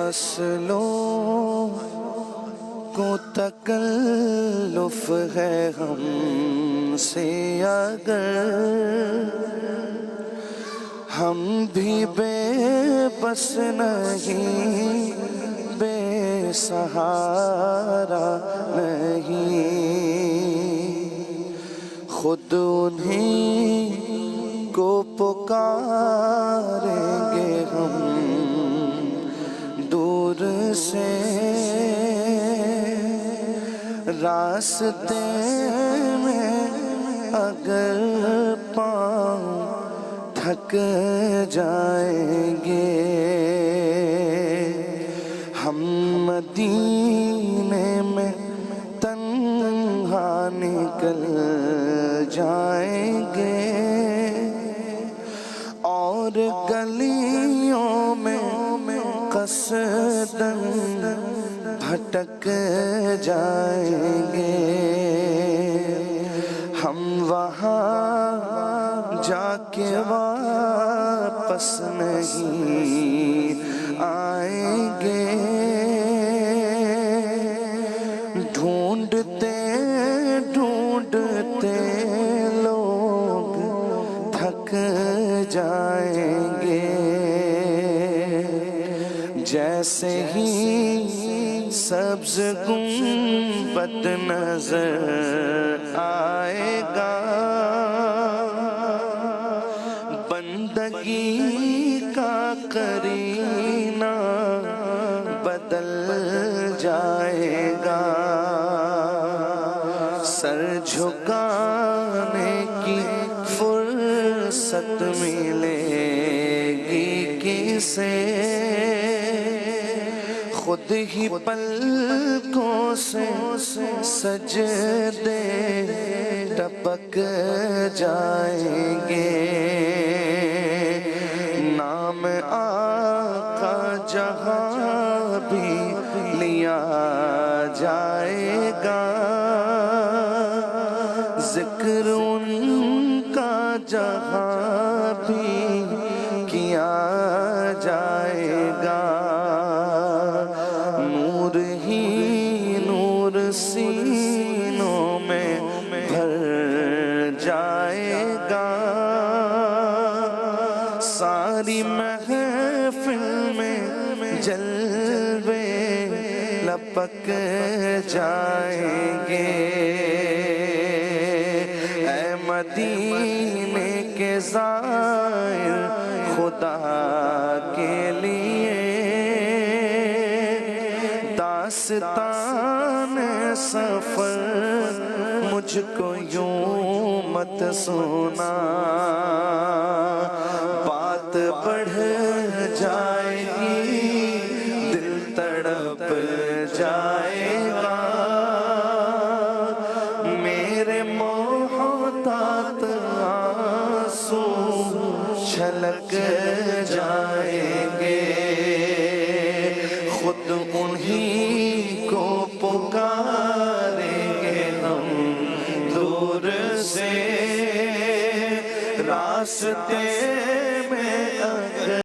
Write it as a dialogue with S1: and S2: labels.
S1: فاصلوں کو تکلف ہے ہم سے اگر، ہم بھی بے بس نہیں، بے سہارا نہیں، خود انہیں کو پکاریں گے ہم دور سے، راستے میں اگر پاؤں تھک جائیں گے، ہم مدینے میں تنہا نکل جائیں گے، اور گلیوں میں قصداً بھٹک جائیں گے، ہم وہاں جا کے واپس نہیں آئیں گے، ڈھونڈتے ڈھونڈتے لوگ تھک جائیں گے، جیسے ہی سبز گنبد نظر آئے گا، بندگی کا قرینہ بدل جائے گا، سر جھکانے کی فرصت ملے گی کسے، خود ہی پلکوں سے سجدے ٹپک جائیں گے، نام آقا جہاں بھی لیا جائے گا، ذکر ان کا جہاں بھی کیا جائے گا، نور ہی نور سینوں میں بھر جائے گا، ساری محفل میں جلوے لپک جائیں گے، اے مدینے کے زائر خدا کے لیے داستان سفر مجھ کو یوں مت سنا، بات بڑھ جائے گی دل تڑپ جائے گا، میرے محتاط آنسو چھلک جائیں گے، خود انہی کو پکاریں گے ہم دور سے، راستے